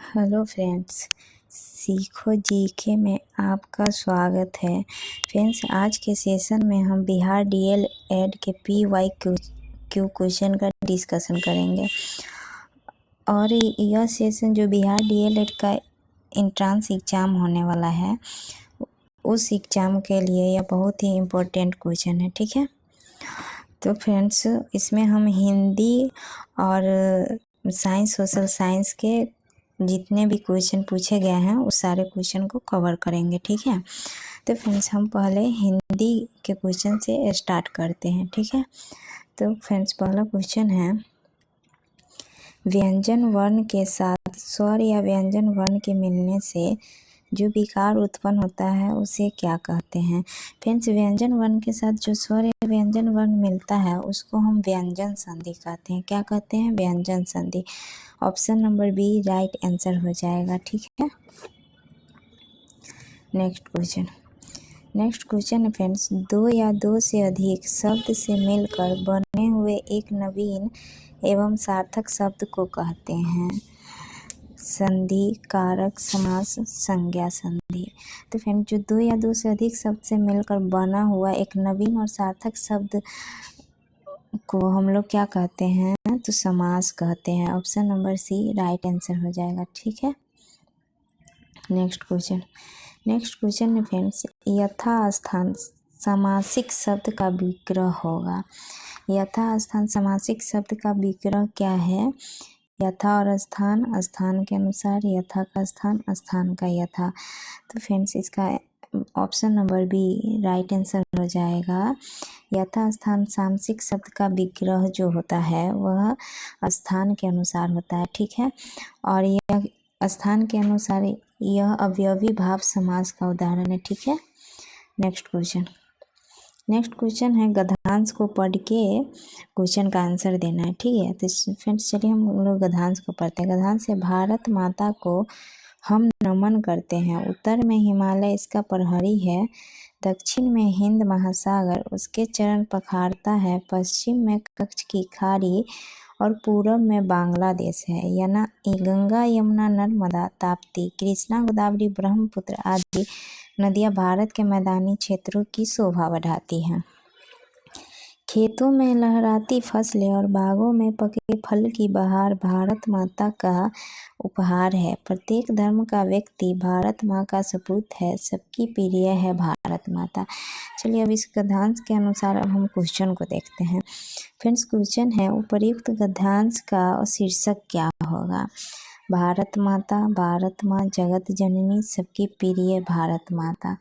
Hello friends, सीखो GK में आपका स्वागत है। फ्रेंड्स, आज के सेशन में हम बिहार डीएलएड के PYQ क्वेश्चन का डिस्कशन करेंगे। और यह सेशन जो बिहार डीएलएड का एंट्रेंस एग्ज़ाम होने वाला है, उस एग्ज़ाम के लिए यह बहुत ही इम्पोर्टेंट क्वेश्चन है। ठीक है, तो फ्रेंड्स, इसमें हम हिंदी और साइंस, सोशल साइंस के जितने भी क्वेश्चन पूछे गए हैं उस सारे क्वेश्चन को कवर करेंगे। ठीक है, तो फ्रेंड्स, हम पहले हिंदी के क्वेश्चन से स्टार्ट करते हैं। ठीक है, तो फ्रेंड्स, पहला क्वेश्चन है, व्यंजन वर्ण के साथ स्वर या व्यंजन वर्ण के मिलने से जो विकार उत्पन्न होता है उसे क्या कहते हैं। फ्रेंड्स, व्यंजन वर्ण के साथ जो स्वर या व्यंजन वर्ण मिलता है उसको हम व्यंजन संधि कहते हैं। क्या कहते हैं? व्यंजन संधि। Option number B right answer हो जाएगा। ठीक है, नेक्स्ट क्वेश्चन है फ्रेंड्स, दो या दो से अधिक शब्द से मिलकर बने हुए एक नवीन एवं सार्थक शब्द को कहते हैं। संधि, कारक, समास, संज्ञा संधि। तो फ्रेंड्स, जो दो या दो से अधिक शब्द से मिलकर बना हुआ एक नवीन और सार्थक शब्द को हम लोग क्या कहते हैं? तो समास कहते हैं। ऑप्शन नंबर सी राइट आंसर हो जाएगा। ठीक है, नेक्स्ट क्वेश्चन है फ्रेंड्स, यथास्थान समासिक शब्द का विग्रह होगा। यथास्थान समासिक शब्द का विग्रह क्या है? यथा और स्थान, स्थान के अनुसार, यथा का स्थान, स्थान का यथा। तो फ्रेंड्स, इसका option number B right answer हो जाएगा। यथा स्थान सामसिक शब्द का विग्रह जो होता है वह स्थान के अनुसार होता है। ठीक है, और यह स्थान के अनुसार यह अवयवी भाव समास का उदाहरण है। ठीक है, नेक्स्ट क्वेश्चन है, गद्यांश को पढ़ के क्वेश्चन का आंसर देना है। ठीक है, तो फ्रेंड्स, चलिए हम लोग गद्यांश को पढ़ते हैं। गद्यांश से, भारत माता को हम नमन करते हैं। उत्तर में हिमालय इसका प्रहरी है, दक्षिण में हिंद महासागर उसके चरण पखारता है, पश्चिम में कच्छ की खाड़ी और पूरब में बांग्लादेश है। गंगा, यमुना, नर्मदा, ताप्ती, कृष्णा, गोदावरी, ब्रह्मपुत्र आदि नदियां भारत के मैदानी क्षेत्रों की शोभा बढ़ाती हैं। खेतों में लहराती फसलें और बागों में पके फल की बहार भारत माता का उपहार है। प्रत्येक धर्म का व्यक्ति भारत माँ का सपूत है, सबकी प्रिय है भारत माता। चलिए, अब इस गद्यांश के अनुसार अब हम क्वेश्चन को देखते हैं। फ्रेंड्स, क्वेश्चन है, उपर्युक्त गद्यांश का शीर्षक क्या होगा? भारत माता, भारत माँ, जगत जननी, सबकी प्रिय भारत माता।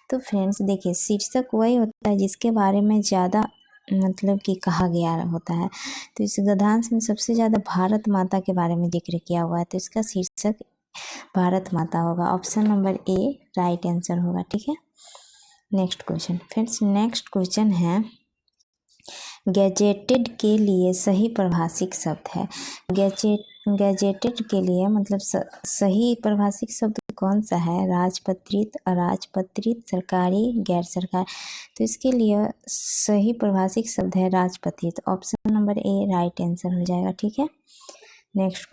तो फ्रेंड्स, देखिए, शीर्षक वही होता है जिसके बारे में ज़्यादा मतलब कि कहा गया होता है। तो इस गद्यांश में सबसे ज़्यादा भारत माता के बारे में जिक्र किया हुआ है, तो इसका शीर्षक भारत माता होगा। Option number A right answer होगा। ठीक है, नेक्स्ट क्वेश्चन है, गैजेटेड के लिए सही परिभाषिक शब्द है। गैजेटेड के लिए मतलब सही परिभाषिक शब्द कौन सा है? राजपत्रित, अराजपत्रित, सरकारी, गैर सरकारी। तो इसके लिए सही परिभाषिक शब्द है राजपत्रित। Option number A right answer हो जाएगा। ठीक है, नेक्स्ट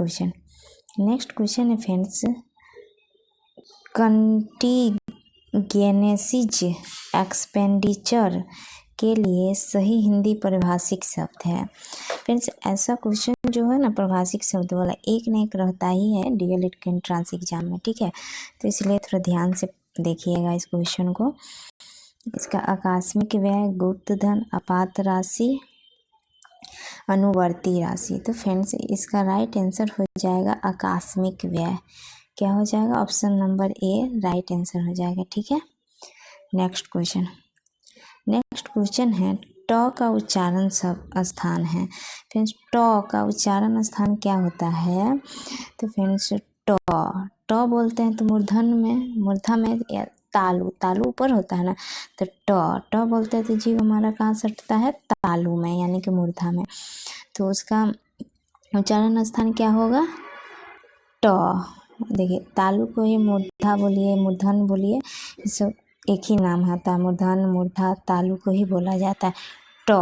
क्वेश्चन है फ्रेंड्स, कंटीजेनेसिस एक्सपेंडिचर के लिए सही हिंदी परिभाषिक शब्द है। फ्रेंड्स, ऐसा क्वेश्चन जो है ना परिभाषिक शब्द वाला एक न एक रहता ही है डीएलएड के एंट्रेंस एग्जाम में। ठीक है, तो इसलिए थोड़ा ध्यान से देखिएगा इस क्वेश्चन को। इसका आकस्मिक व्यय, गुप्त धन, आपात राशि, अनुवर्ती राशि। तो फ्रेंड्स, इसका राइट आंसर हो जाएगा आकस्मिक व्यय। क्या हो जाएगा? Option number A right answer हो जाएगा। ठीक है, नेक्स्ट क्वेश्चन है, ट का उच्चारण स्थान है। फ्रेंड्स, ट का उच्चारण स्थान क्या होता है? तो फ्रेंड्स, ट बोलते हैं तो मूर्धा में तालु ऊपर होता है ना, तो ट बोलते हैं तो जीव हमारा कहाँ सटता है? तालु में, यानी कि मूर्धा में। तो उसका उच्चारण स्थान क्या होगा? ट। देखिए, तालु को ही मूर्धा बोलिए, मूर्धन बोलिए, सब एक ही नाम आता है। मूर्धन, मूर्धा, तालु को ही बोला जाता है। ट,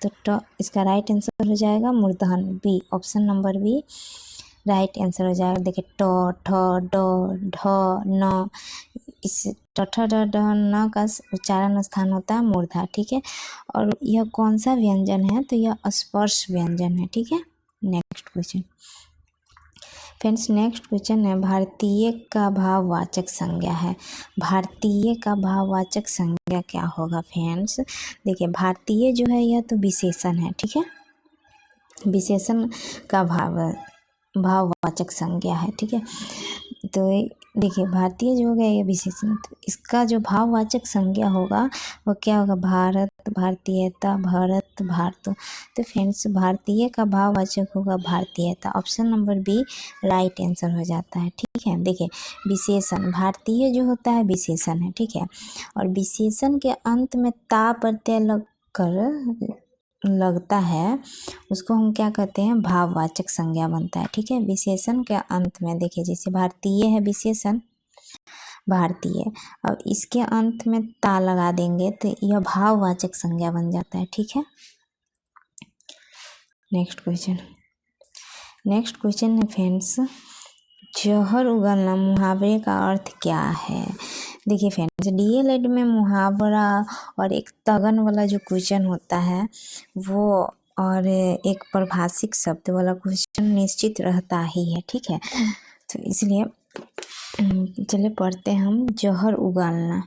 तो ट इसका राइट आंसर हो जाएगा मूर्धन, B, option number B right answer हो जाएगा। देखिए ट, ठ, ड, ढ, न, इस ट, ठ, ड, ढ, न का उच्चारण स्थान होता है मूर्धा। ठीक है, और यह कौन सा व्यंजन है? तो यह स्पर्श व्यंजन है। ठीक है, next question friends, next question है भारतीय का भाववाचक संज्ञा है। भारतीय का भाववाचक संज्ञा क्या होगा फ्रेंड्स? देखिए भारतीय जो है यह तो विशेषण है। ठीक है, विशेषण का भाववाचक संज्ञा है। ठीक है, तो देखिए भारतीय जो हो गया ये विशेषण, तो इसका जो भाववाचक संज्ञा होगा वो क्या होगा? भारत, भारतीयता, भारत, भारत। तो फ्रेंड्स भारतीय का भाववाचक होगा भारतीयता। Option number B right answer हो जाता है। ठीक है, देखिए विशेषण, भारतीय जो होता है विशेषण है। ठीक है, और विशेषण के अंत में ता प्रत्यय लगता है उसको हम क्या कहते हैं? भाववाचक संज्ञा बनता है। ठीक है, विशेषण के अंत में देखिए जैसे भारतीय है विशेषण भारतीय, अब इसके अंत में ता लगा देंगे तो यह भाववाचक संज्ञा बन जाता है। ठीक है, नेक्स्ट क्वेश्चन है फ्रेंड्स, जौहर उगलना मुहावरे का अर्थ क्या है? देखिए फ्रेंड्स डीएलएड में मुहावरा और एक तगन वाला जो क्वेश्चन होता है वो और एक प्रभाषिक शब्द वाला क्वेश्चन निश्चित रहता ही है। ठीक है, तो इसलिए चलिए पढ़ते हैं हम। जौहर उगलना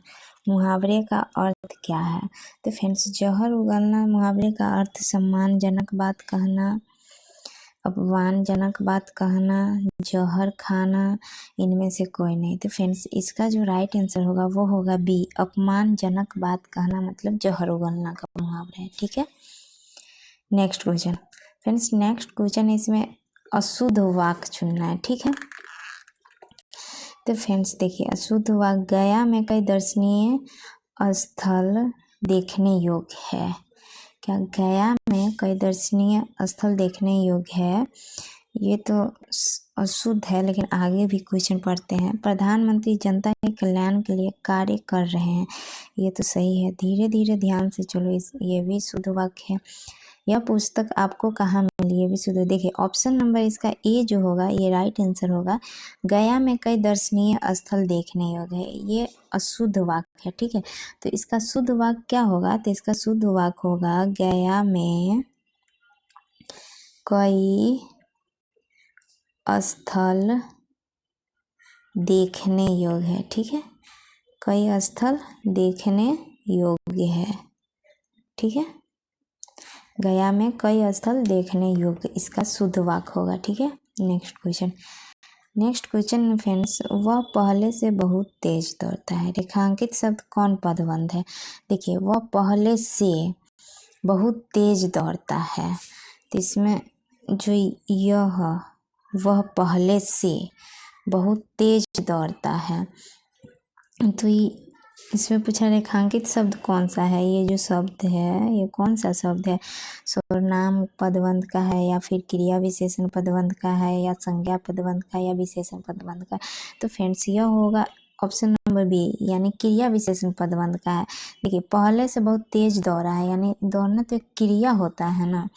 मुहावरे का अर्थ क्या है? तो फ्रेंड्स जौहर उगलना मुहावरे का अर्थ सम्मानजनक बात कहना, अपमानजनक बात कहना, जौहर खाना, इनमें से कोई नहीं। तो फ्रेंड्स इसका जो राइट आंसर होगा वो होगा बी, अपमानजनक बात कहना मतलब जौहर उगलना का मुहावरा है। ठीक है, next question friends, next question इसमें अशुद्ध वाक्य चुनना है। ठीक है, तो फ्रेंड्स देखिए अशुद्ध वाक्य, गया में कई दर्शनीय स्थल देखने योग्य है। क्या गया में कई दर्शनीय स्थल देखने योग्य है? ये तो अशुद्ध है, लेकिन आगे भी क्वेश्चन पढ़ते हैं। प्रधानमंत्री जनता के कल्याण के लिए कार्य कर रहे हैं, ये तो सही है। धीरे धीरे ध्यान से चलो, ये भी शुद्ध वाक्य है। यह पुस्तक आपको कहाँ मिली? ये भी शुद्ध। देखिए ऑप्शन नंबर इसका ए जो होगा ये राइट आंसर होगा। गया में कई दर्शनीय स्थल देखने योग्य है, ये अशुद्ध वाक्य है। ठीक है, तो इसका शुद्ध वाक्य क्या होगा? तो इसका शुद्ध वाक्य होगा गया में कई स्थल देखने योग्य है। ठीक है, कई स्थल देखने योग्य है। ठीक है, गया में कई स्थल देखने योग्य इसका शुद्ध वाक्य होगा। ठीक है, नेक्स्ट क्वेश्चन फ्रेंड्स, वह पहले से बहुत तेज दौड़ता है। रेखांकित शब्द कौन पदबंध है? देखिए वह पहले से बहुत तेज दौड़ता है, तो इसमें जो यह वह पहले से बहुत तेज दौड़ता है, तो इसमें पूछा रेखांकित शब्द कौन सा है? ये जो शब्द है ये कौन सा शब्द है? सर्वनाम पदबंध का है या फिर क्रिया विशेषण पदबंध का है या संज्ञा पदबंध का या विशेषण पदबंध का? तो फ्रेंड्स यह होगा ऑप्शन नंबर बी, यानी क्रिया विशेषण पदबंध का है। देखिए पहले से बहुत तेज दौड़ा है, यानी दौड़ना तो एक क्रिया होता है ना,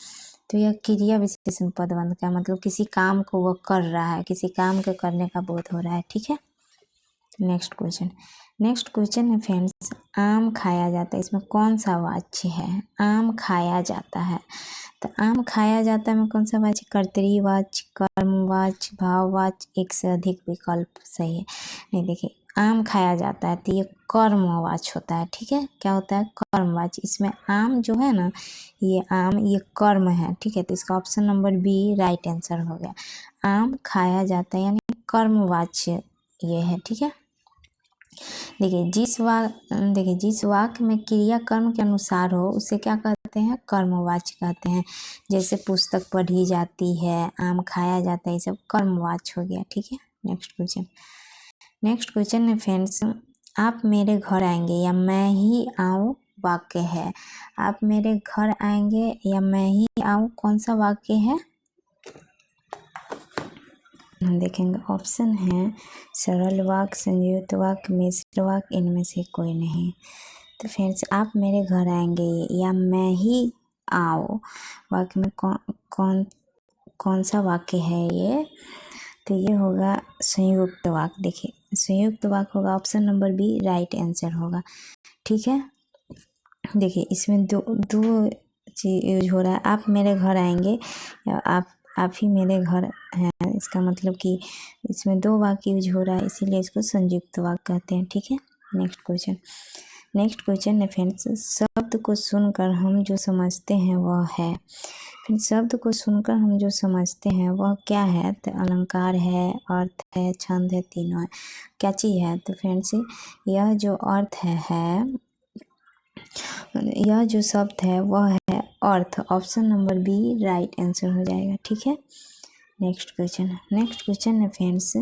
तो यह क्रिया विशेषण पदबंध का मतलब किसी काम को वह कर रहा है, किसी काम के करने का बोध हो रहा है। ठीक है, नेक्स्ट क्वेश्चन है फ्रेंड्स, आम खाया जाता है, इसमें कौन सा वाच्य है? आम खाया जाता है, तो आम खाया जाता है में कौन सा वाच्य? कर्तरीवाच्य, कर्मवाच्य, भाववाच्य, एक से अधिक विकल्प सही है। नहीं देखिए आम खाया जाता है तो ये कर्मवाच्य होता है। ठीक है, क्या होता है? कर्मवाच्य। इसमें आम जो है ना, ये आम ये कर्म है। ठीक है, तो इसका option number B right answer हो गया। आम खाया जाता है यानी कर्मवाच्य ये है। ठीक है, देखिए जिस वाक्य में क्रिया कर्म के अनुसार हो उसे क्या कहते हैं? कर्मवाच्य कहते हैं। जैसे पुस्तक पढ़ी जाती है, आम खाया जाता है, ये सब कर्मवाच्य हो गया। ठीक है, नेक्स्ट क्वेश्चन है फ्रेंड्स, आप मेरे घर आएंगे या मैं ही आऊँ वाक्य है। आप मेरे घर आएंगे या मैं ही आऊँ कौन सा वाक्य है? हम देखेंगे ऑप्शन है सरल वाक्य, संयुक्त वाक्य, मिश्र वाक्य, इनमें से कोई नहीं। तो फ्रेंड्स आप मेरे घर आएंगे या मैं ही आऊँ वाक्य में कौन सा वाक्य है ये? तो ये होगा संयुक्त वाक्य। देखिए संयुक्त वाक्य होगा option number B right answer होगा। ठीक है, देखिए इसमें दो चीज यूज हो रहा है। आप मेरे घर आएंगे या आप ही मेरे घर हैं, इसका मतलब कि इसमें दो वाक्य यूज हो रहा है, इसीलिए इसको संयुक्त वाक्य कहते हैं। ठीक है, नेक्स्ट क्वेश्चन है फ्रेंड्स, शब्द को सुनकर हम जो समझते हैं वह है। फिर शब्द को सुनकर हम जो समझते हैं वह क्या है? तो अलंकार है, अर्थ है, छंद है, तीनों है। क्या चीज़ है? तो फ्रेंड्स यह जो अर्थ है यह जो शब्द है वह है अर्थ। Option number B right answer हो जाएगा। ठीक है, नेक्स्ट क्वेश्चन है फ्रेंड्स,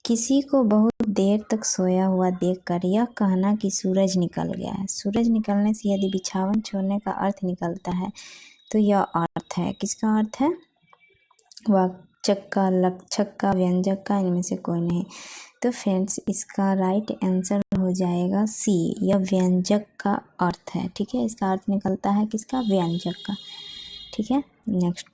किसी को बहुत देर तक सोया हुआ देखकर यह कहना कि सूरज निकल गया है। सूरज निकलने से यदि बिछावन छोड़ने का अर्थ निकलता है तो यह अर्थ है। किसका अर्थ है? वाचक का, लक्षक का, व्यंजक का, इनमें से कोई नहीं। तो फ्रेंड्स इसका राइट आंसर हो जाएगा सी, यह व्यंजक का अर्थ है। ठीक है, इसका अर्थ निकलता है किसका? व्यंजक का। ठीक है, नेक्स्ट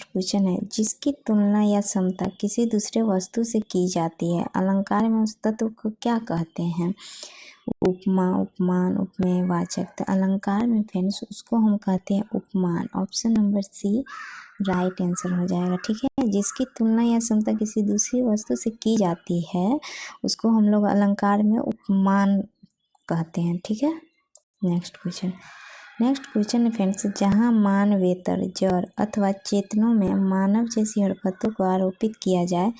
क्वेश्चन है, जिसकी तुलना या समता किसी दूसरे वस्तु से की जाती है, अलंकार में उस तत्व को क्या कहते हैं? उपमा, उपमान, उपमेय, वाचक। तो अलंकार में फ्रेंड्स उसको हम कहते हैं उपमान। ऑप्शन नंबर सी राइट आंसर हो जाएगा। ठीक है, जिसकी तुलना या समता किसी दूसरी वस्तु से की जाती है उसको हम लोग अलंकार में उपमान कहते हैं। ठीक है, नेक्स्ट क्वेश्चन है फ्रेंड्स, जहाँ मान, वेतर, जड़ अथवा चेतनों में मानव जैसी हरकतों को आरोपित किया जाए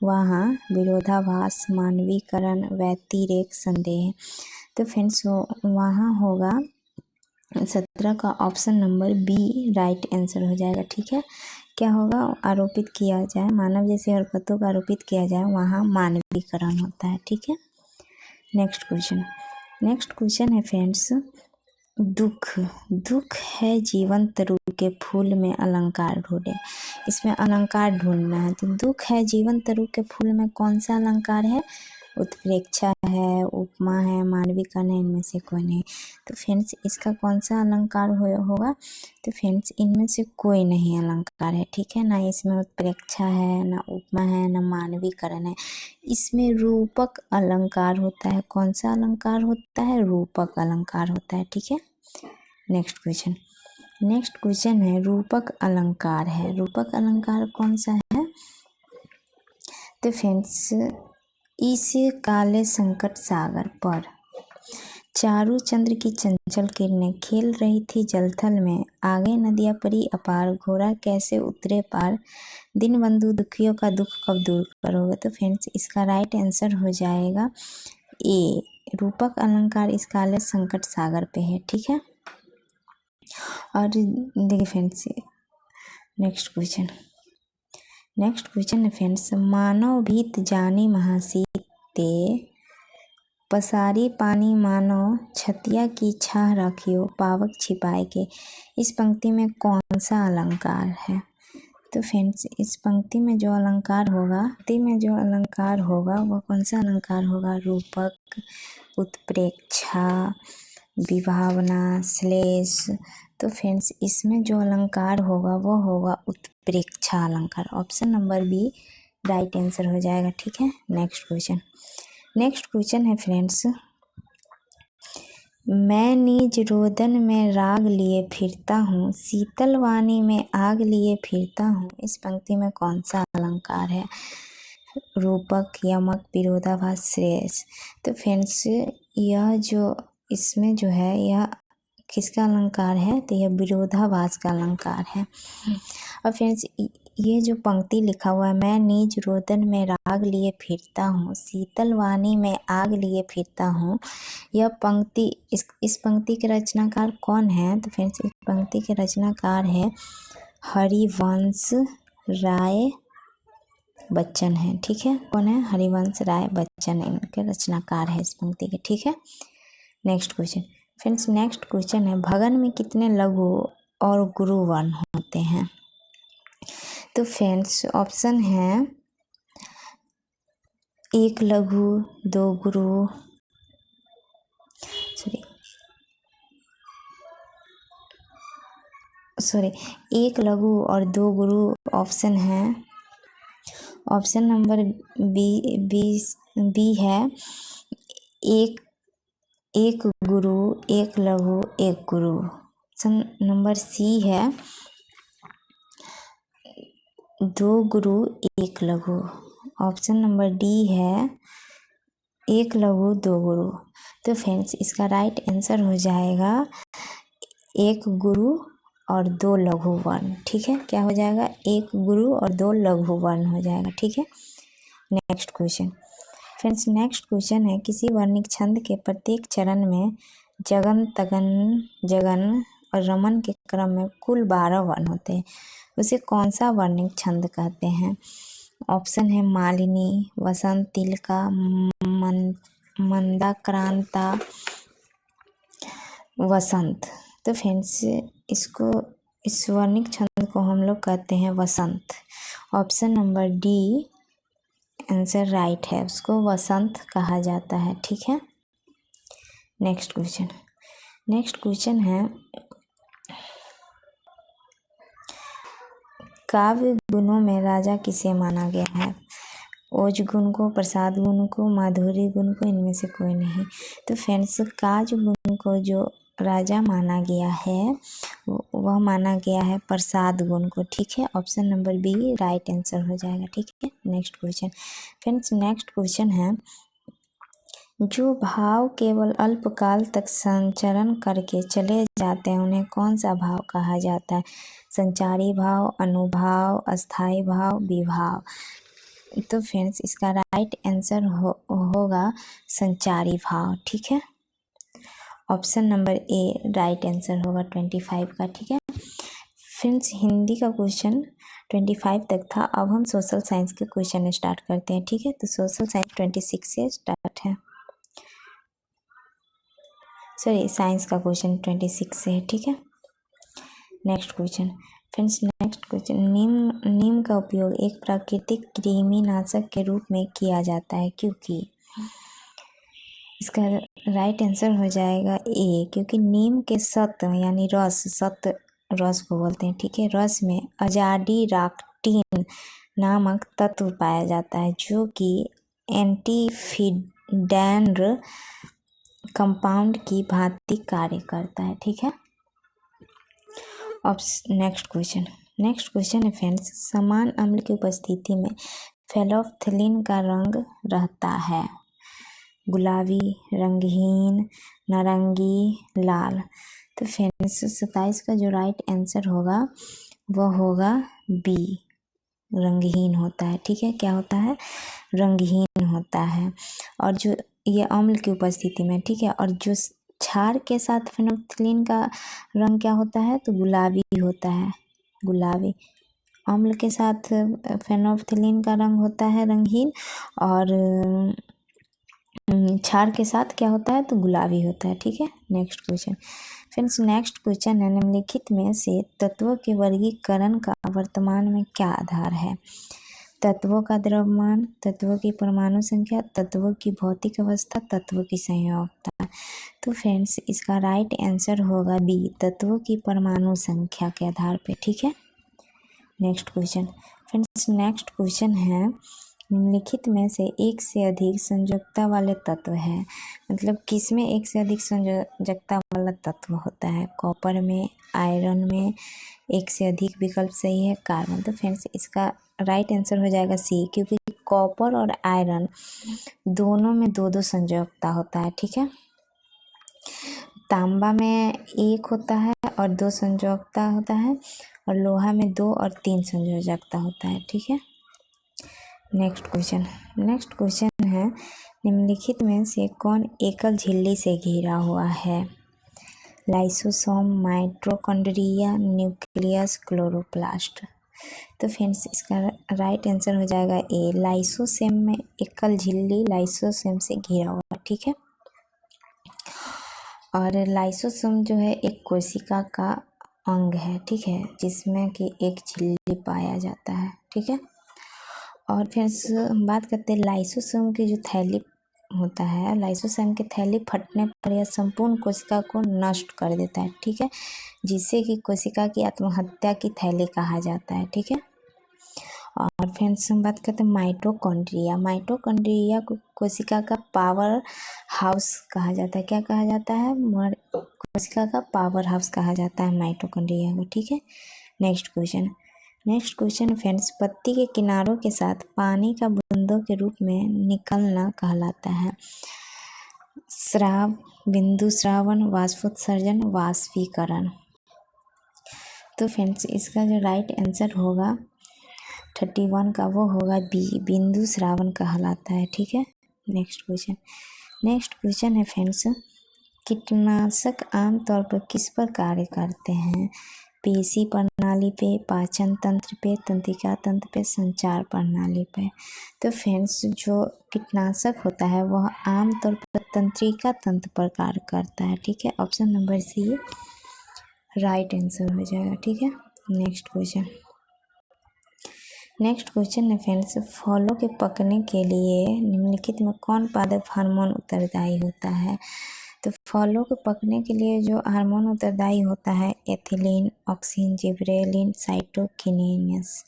वहाँ विरोधाभास, मानवीकरण, व्यतिरेक, संदेह। तो फ्रेंड्स वहाँ होगा 17 का option number B right answer हो जाएगा। ठीक है, क्या होगा? आरोपित किया जाए, मानव जैसी हरकतों को आरोपित किया जाए वहाँ मानवीकरण होता है। ठीक है, नेक्स्ट क्वेश्चन है फ्रेंड्स, दुख है जीवंत रूप के फूल में अलंकार ढूंढे। इसमें अलंकार ढूंढना है। तो दुख है जीवंत रूप के फूल में कौन सा अलंकार है? उत्प्रेक्षा है, उपमा है, मानवीकरण है, इनमें से कोई नहीं। तो फ्रेंड्स इसका कौन सा अलंकार होगा? तो फ्रेंड्स इनमें से कोई नहीं अलंकार है। ठीक है, ना इसमें उत्प्रेक्षा है, ना उपमा है, ना मानवीकरण है। इसमें रूपक अलंकार होता है। कौन सा अलंकार होता है? रूपक अलंकार होता है। ठीक है, नेक्स्ट क्वेश्चन है, रूपक अलंकार है। रूपक अलंकार कौन सा है? तो फ्रेंड्स इस काले संकट सागर पर चारू चंद्र की चंचल किरणें खेल रही थी जलथल में, आगे नदियाँ परी अपार, घोड़ा कैसे उतरे पार, दिन बंधु दुखियों का दुख कब दूर करोगे। तो फ्रेंड्स इसका राइट आंसर हो जाएगा ए, रूपक अलंकार इस काले संकट सागर पे है। ठीक है, और देखिए फ्रेंड्स नेक्स्ट क्वेश्चन है फ्रेंड्स, मानव भीत जानी महासीते, पसारी पानी मानो छतिया की छाह रखियो, पावक छिपाए के। इस पंक्ति में कौन सा अलंकार है? तो फ्रेंड्स इस पंक्ति में जो अलंकार होगा वह कौन सा अलंकार होगा? रूपक, उत्प्रेक्षा, विभावना, श्लेष। तो फ्रेंड्स इसमें जो अलंकार होगा वो होगा उत्प्रेक्षा अलंकार। Option number B right answer हो जाएगा। ठीक है, नेक्स्ट क्वेश्चन है फ्रेंड्स, मैं निज रोदन में राग लिए फिरता हूँ, शीतल वाणी में आग लिए फिरता हूँ। इस पंक्ति में कौन सा अलंकार है? रूपक, यमक, विरोधाभास, श्रेयस। तो फ्रेंड्स यह जो इसमें जो है यह किसका अलंकार है? तो यह विरोधाभास का अलंकार है। और फ्रेंड्स ये जो पंक्ति लिखा हुआ है, मैं निज रोदन में राग लिए फिरता हूँ, शीतल वाणी में आग लिए फिरता हूँ, यह पंक्ति इस पंक्ति के रचनाकार कौन है? तो फ्रेंड्स इस पंक्ति के रचनाकार है हरिवंश राय बच्चन है। ठीक है, कौन है? हरिवंश राय बच्चन इनके रचनाकार है इस पंक्ति के। ठीक है, नेक्स्ट क्वेश्चन है, भगन में कितने लघु और गुरु वर्ण होते हैं? तो फ्रेंड्स ऑप्शन है 1 लघु, 2 गुरु, 1 लघु और 2 गुरु ऑप्शन है ऑप्शन नंबर बी है एक गुरु एक लघु एक गुरु। ऑप्शन नंबर सी है 2 गुरु 1 लघु। ऑप्शन नंबर डी है 1 लघु 2 गुरु। तो फ्रेंड्स इसका राइट आंसर हो जाएगा 1 गुरु और 2 लघु वर्ण। ठीक है, क्या हो जाएगा? 1 गुरु और 2 लघु वर्ण हो जाएगा। ठीक है, next question. Friends next question है, किसी वर्णिक छंद के प्रत्येक चरण में जगन तगन जगन और रमन के क्रम में कुल 12 वर्ण होते हैं, उसे कौन सा वर्णिक छंद कहते हैं? ऑप्शन है मालिनी, वसंत, तिलका, मंदाक्रांता, वसंत। तो फ्रेंड्स इस वर्णिक छंद को हम लोग कहते हैं वसंत। Option number D answer right है, उसको वसंत कहा जाता है। ठीक है, नेक्स्ट क्वेश्चन है, काव्य गुणों में राजा किसे माना गया है? ओज गुण को, प्रसाद गुण को, माधुर्य गुण को, इनमें से कोई नहीं। तो फ्रेंड्स काव्य गुण को जो राजा माना गया है वह माना गया है प्रसाद गुण को। ठीक है, option number B right answer हो जाएगा। ठीक है, next question. Friends next question है, जो भाव केवल अल्पकाल तक संचरण करके चले जाते हैं उन्हें कौन सा भाव कहा जाता है? संचारी भाव, अनुभाव, अस्थाई भाव, विभाव। तो फ्रेंड्स इसका राइट आंसर होगा संचारी भाव। ठीक है, option number A right answer होगा 25 का। ठीक है फ्रेंड्स, हिंदी का क्वेश्चन 25 तक था। अब हम सोशल साइंस के क्वेश्चन स्टार्ट करते हैं। ठीक है, तो सोशल साइंस 26 से स्टार्ट है, सॉरी साइंस का क्वेश्चन 26 से है। ठीक है, next question. Friends next question, नीम का उपयोग एक प्राकृतिक कृमिनाशक के रूप में किया जाता है क्योंकि? इसका राइट आंसर हो जाएगा ए, क्योंकि नीम के सत्व यानी रस को बोलते हैं। ठीक है, रस में अजाडिराक्टिन नामक तत्व पाया जाता है जो कि एंटीफिडेंट कंपाउंड की भांति कार्य करता है। ठीक है, अब नेक्स्ट क्वेश्चन है फ्रेंड्स, समान अम्ल की उपस्थिति में फेनोल्फथलीन का रंग रहता है गुलाबी, रंगहीन, नारंगी, लाल। तो फ्रेंड्स 27 का जो राइट आंसर होगा वह होगा बी, रंगहीन होता है। ठीक है, क्या होता है? रंगहीन होता है। और जो ये अम्ल की उपस्थिति में, ठीक है, और जो क्षार के साथ फेनोल्फथलीन का रंग क्या होता है? तो गुलाबी होता है, गुलाबी। अम्ल के साथ फेनोल्फथलीन का रंग होता है रंगहीन, और क्षार के साथ क्या होता है? तो गुलाबी होता है। ठीक है, next question. Friends next question है, निम्नलिखित में से तत्वों के वर्गीकरण का वर्तमान में क्या आधार है? तत्वों का द्रव्यमान, तत्वों की परमाणु संख्या, तत्वों की भौतिक अवस्था, तत्वों की संयोजकता। तो फ्रेंड्स इसका राइट आंसर होगा बी, तत्वों की परमाणु संख्या के आधार पे। ठीक है, next question. Friends next question है, निम्नलिखित में से एक से अधिक संयोजकता वाले तत्व है, मतलब किस में एक से अधिक संयोजकता वाला तत्व होता है? कॉपर में, आयरन में, एक से अधिक विकल्प सही है कार्बन। तो फ्रेंड्स इसका राइट आंसर हो जाएगा सी, क्योंकि कॉपर और आयरन दोनों में 2-2 संयोजकता होता है। ठीक है, तांबा में 1 होता है और 2 संयोजकता होता है, और लोहा में 2 और 3 संयोजकता होता है। ठीक है, नेक्स्ट क्वेश्चन है, निम्नलिखित में से कौन एकल झिल्ली से घिरा हुआ है? Lysosome, mitochondria, nucleus, chloroplast. तो फ्रेंड्स इसका राइट आंसर हो जाएगा ए, लाइसोसोम में एकल झिल्ली लाइसोसोम से घिरा हुआ। ठीक है, और लाइसोसोम जो है एक कोशिका का अंग है। ठीक है, जिसमें कि एक झिल्ली पाया जाता है। ठीक है, और फिर हम बात करते हैं लाइसोसोम की जो थैली होता है, लाइसोसोम की थैली फटने पर यह संपूर्ण कोशिका को नष्ट कर देता है। ठीक है, जिससे कि कोशिका की आत्महत्या की थैली कहा जाता है। ठीक है, और फ्रेंड्स हम बात करते हैं माइटोकॉन्ड्रिया। माइटोकॉन्ड्रिया को कोशिका का पावर हाउस कहा जाता है। क्या कहा जाता है? कोशिका का पावर हाउस कहा जाता है माइटोकॉन्ड्रिया को। ठीक है, नेक्स्ट क्वेश्चन फ्रेंड्स, पत्ती के किनारों के साथ पानी का बूंदों के रूप में निकलना कहलाता है स्राव, बिंदु श्रावण, वाष्पोत्सर्जन, वाष्पीकरण। तो फ्रेंड्स इसका जो राइट आंसर होगा 31 का वो होगा बी, बिंदु श्रावण कहलाता है। ठीक है, नेक्स्ट क्वेश्चन है फ्रेंड्स, कीटनाशक आमतौर पर किस पर कार्य करते हैं? पेशी प्रणाली पे, पाचन तंत्र पे, तंत्रिका तंत्र पे, संचार प्रणाली पे। तो फ्रेंड्स जो कीटनाशक होता है वह आमतौर पर तंत्रिका तंत्र पर कार्य करता है। ठीक है, ऑप्शन नंबर सी राइट आंसर हो जाएगा। ठीक है, नेक्स्ट क्वेश्चन है फ्रेंड्स, फलों के पकने के लिए निम्नलिखित में कौन पादप हार्मोन उत्तरदायी होता है? तो फलों को पकने के लिए जो हार्मोन उत्तरदायी होता है एथिलीन, ऑक्सिन, जिबरेलिन, साइटोकिनेसिस।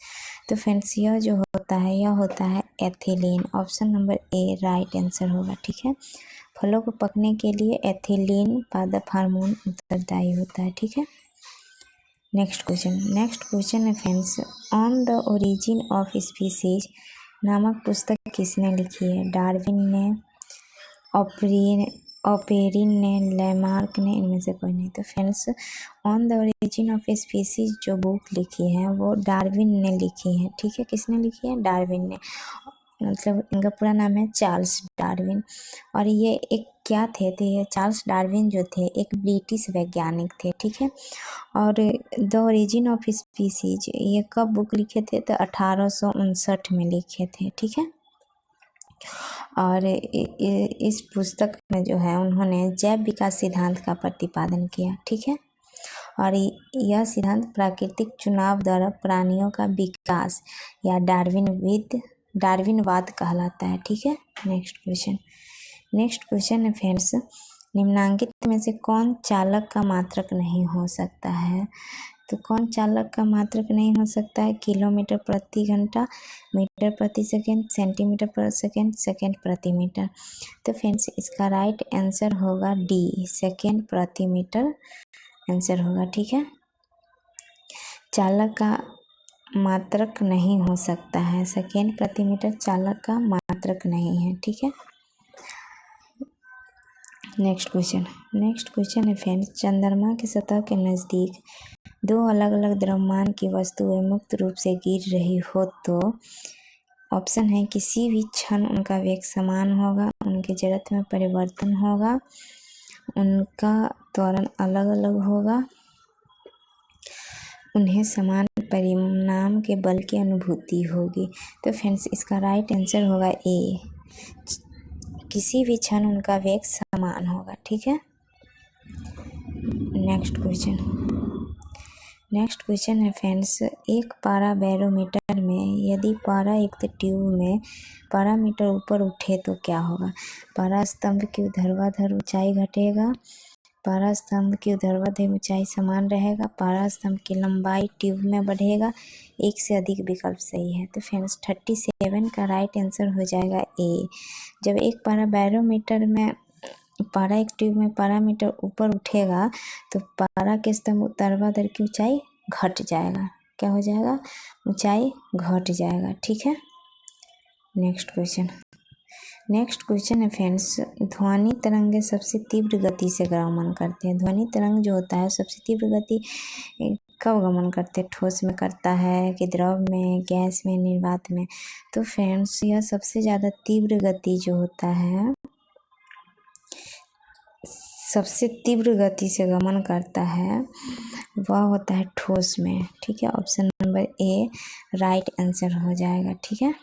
तो फ्रेंड्स यह जो होता है ethylene. Option number A right answer होगा। ठीक है, फलों को पकने के लिए एथिलीन पादप हार्मोन उत्तरदायी होता है। ठीक है, नेक्स्ट क्वेश्चन है friends, on the origin of species नामक पुस्तक किसने लिखी है? डार्विन ने, ऑपेरिन ने, लैमार्क ने, इनमें से कोई नहीं। तो friends on the origin of species जो बुक लिखी है वो डार्विन ने लिखी है। ठीक है, किसने लिखी है? डार्विन ने। मतलब इनका पूरा नाम है चार्ल्स डार्विन। और ये एक क्या थे? तो ये चार्ल्स डार्विन जो थे एक ब्रिटिश वैज्ञानिक थे। ठीक है, और द ओरिजिन ऑफ स्पीसीज ये कब बुक लिखे थे? तो 1859 में लिखे थे। ठीक है, और इस पुस्तक में जो है उन्होंने जैव विकास सिद्धांत का प्रतिपादन किया। ठीक है, और यह सिद्धांत प्राकृतिक चुनाव द्वारा प्राणियों का विकास या डार्विनवाद कहलाता है। ठीक है, नेक्स्ट क्वेश्चन है फ्रेंड्स, निम्नांकित में से कौन चालक का मात्रक नहीं हो सकता है? तो कौन चालक का मात्रक नहीं हो सकता है? किलोमीटर प्रति घंटा, मीटर प्रति सेकेंड, सेंटीमीटर प्रति सेकेंड, सेकेंड प्रति मीटर। तो फ्रेंड्स इसका राइट आंसर होगा डी, सेकेंड प्रति मीटर आंसर होगा। ठीक है, चालक का मात्रक नहीं हो सकता है, सेकेंड प्रति मीटर चालक का मात्रक नहीं है। ठीक है, नेक्स्ट क्वेश्चन है फ्रेंड्स, चंद्रमा की सतह के नज़दीक दो अलग अलग द्रव्यमान की वस्तुएं मुक्त रूप से गिर रही हो तो ऑप्शन है किसी भी क्षण उनका वेग समान होगा, उनकी जड़त्व में परिवर्तन होगा, उनका त्वरण अलग अलग होगा, उन्हें समान परिमाण के बल की अनुभूति होगी। तो फ्रेंड्स इसका राइट आंसर होगा ए, किसी भी क्षण उनका वेग समान होगा। ठीक है, नेक्स्ट क्वेश्चन है फ्रेंड्स, एक पारा बैरोमीटर में यदि पारा युक्त ट्यूब में पारा मीटर ऊपर उठे तो क्या होगा? पारा स्तंभ की ऊर्ध्वाधर ऊंचाई घटेगा, पारा स्तंभ की ऊर्ध्वाधर ऊंचाई समान रहेगा, पारा स्तंभ की लंबाई ट्यूब में बढ़ेगा, एक से अधिक विकल्प सही है। तो फ्रेंड्स 37 का राइट आंसर हो जाएगा ए। जब एक पारा बैरोमीटर में पारा एक ट्यूब में पारा मीटर ऊपर उठेगा तो पारा के स्तंभ ऊर्ध्वाधर की ऊंचाई घट जाएगा। क्या हो जाएगा? ऊंचाई घट जाएगा। ठीक है, नेक्स्ट क्वेश्चन है फ्रेंड्स, ध्वनि तरंगे सबसे तीव्र गति से गमन करते हैं। ध्वनि तरंग जो होता है सबसे तीव्र गति कब गमन करते हैं? ठोस में करता है कि द्रव में, गैस में, निर्वात में? तो फ्रेंड्स यह सबसे ज़्यादा तीव्र गति जो होता है सबसे तीव्र गति से गमन करता है वह होता है ठोस में। ठीक है, option number A right answer हो जाएगा। ठीक है,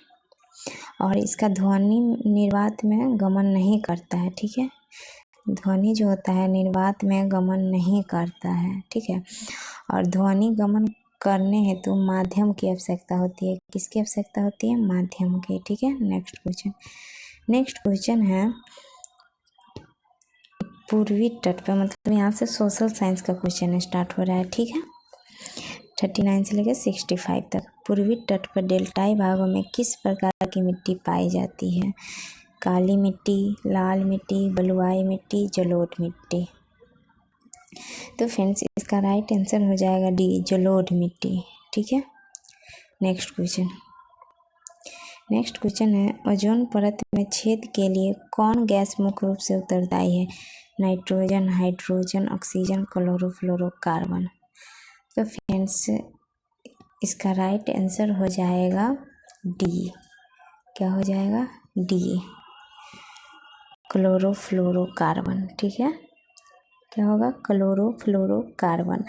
और इसका ध्वनि निर्वात में गमन नहीं करता है। ठीक है, ध्वनि जो होता है निर्वात में गमन नहीं करता है। ठीक है, और ध्वनि गमन करने हेतु माध्यम की आवश्यकता होती है। किसकी आवश्यकता होती है? माध्यम की। ठीक है, नेक्स्ट क्वेश्चन है, पूर्वी तट पर, मतलब यहाँ से सोशल साइंस का क्वेश्चन स्टार्ट हो रहा है। ठीक है, 39 से लेकर 65 तक। पूर्वी तट पर डेल्टाई भागों में किस प्रकार की मिट्टी पाई जाती है? काली मिट्टी, लाल मिट्टी, बलुआई मिट्टी, जलोढ़ मिट्टी। तो फ्रेंड्स इसका राइट आंसर हो जाएगा डी, जलोढ़ मिट्टी। ठीक है। नेक्स्ट क्वेश्चन है ओजोन परत में छेद के लिए कौन गैस मुख्य रूप से उत्तरदायी है? Nitrogen, hydrogen, oxygen, chlorofluorocarbon. तो फ्रेंड्स इसका राइट आंसर हो जाएगा डी। क्या हो जाएगा? D, chlorofluorocarbon. ठीक है। क्या होगा? क्लोरोफ्लोरोकार्बन।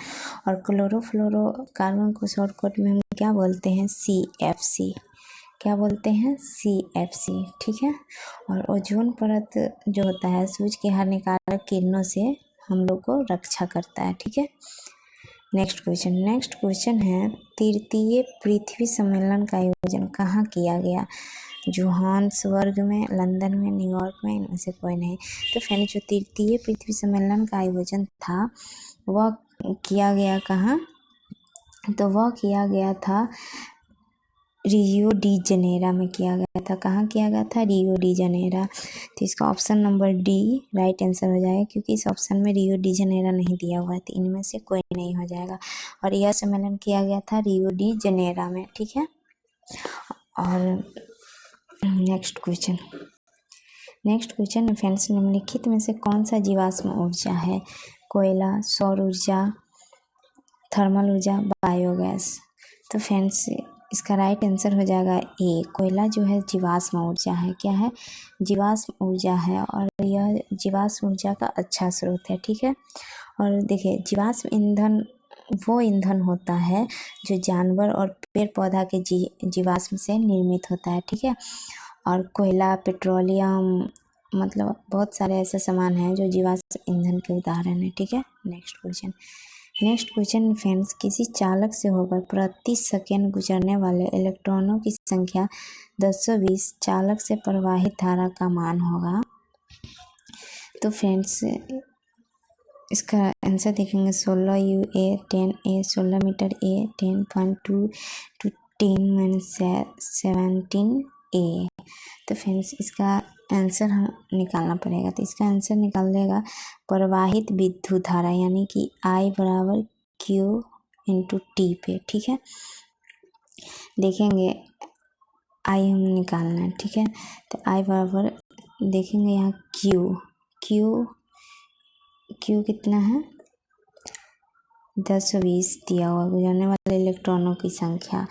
और क्लोरोफ्लोरोकार्बन को शॉर्टकट में हम क्या बोलते हैं? CFC। क्या बोलते हैं? CFC। ठीक है। और ओजोन परत जो होता है सूरज की हानिकारक किरणों से हम लोग को रक्षा करता है। ठीक है। नेक्स्ट क्वेश्चन है तृतीय पृथ्वी सम्मेलन का आयोजन कहाँ किया गया? जोहान्सबर्ग में, लंदन में, न्यूयॉर्क में, इनमें से कोई नहीं। तो फ्रेंड्स जो तृतीय पृथ्वी सम्मेलन का आयोजन था वह किया गया कहाँ? तो वह किया गया था रियो डी जनेरा में किया गया था। कहाँ किया गया था? रियो डी जनेरा। तो इसका option number D right answer हो जाएगा, क्योंकि इस ऑप्शन में रियो डी जनेरा नहीं दिया हुआ है, तो इनमें से कोई नहीं हो जाएगा। और यह सम्मेलन किया गया था रियो डी जनेरा में। ठीक है। और नेक्स्ट क्वेश्चन फ्रेंड्स निम्नलिखित में से कौन सा जीवाश्म ऊर्जा है? कोयला, सौर ऊर्जा, थर्मल ऊर्जा, बायोगैस। तो फ्रेंड्स इसका राइट आंसर हो जाएगा ए। कोयला जो है जीवाश्म ऊर्जा है। क्या है? जीवाश्म ऊर्जा है, और यह जीवाश्म ऊर्जा का अच्छा स्रोत है। ठीक है। और देखिए जीवाश्म ईंधन वो ईंधन होता है जो जानवर और पेड़ पौधा के जीवाश्म से निर्मित होता है। ठीक है। और कोयला, पेट्रोलियम, मतलब बहुत सारे ऐसे सामान हैं जो जीवाश्म ईंधन के उदाहरण है। ठीक है। नेक्स्ट क्वेश्चन फ्रेंड्स किसी चालक से होकर प्रति सेकेंड गुजरने वाले इलेक्ट्रॉनों की संख्या 220 चालक से प्रवाहित धारा का मान होगा। तो फ्रेंड्स इसका आंसर देखेंगे 16 UA 10A 16 metre A 10.2 to 10-17A। तो फ्रेंड्स इसका आंसर हम निकालना पड़ेगा। तो इसका आंसर निकाल देगा प्रवाहित विद्युत धारा, यानी कि I बराबर Q इंटू T पे। ठीक है। देखेंगे I हम निकालना है। ठीक है। तो I बराबर देखेंगे यहाँ Q कितना है? 220 दिया हुआ गुजरने वाले इलेक्ट्रॉनों की संख्या।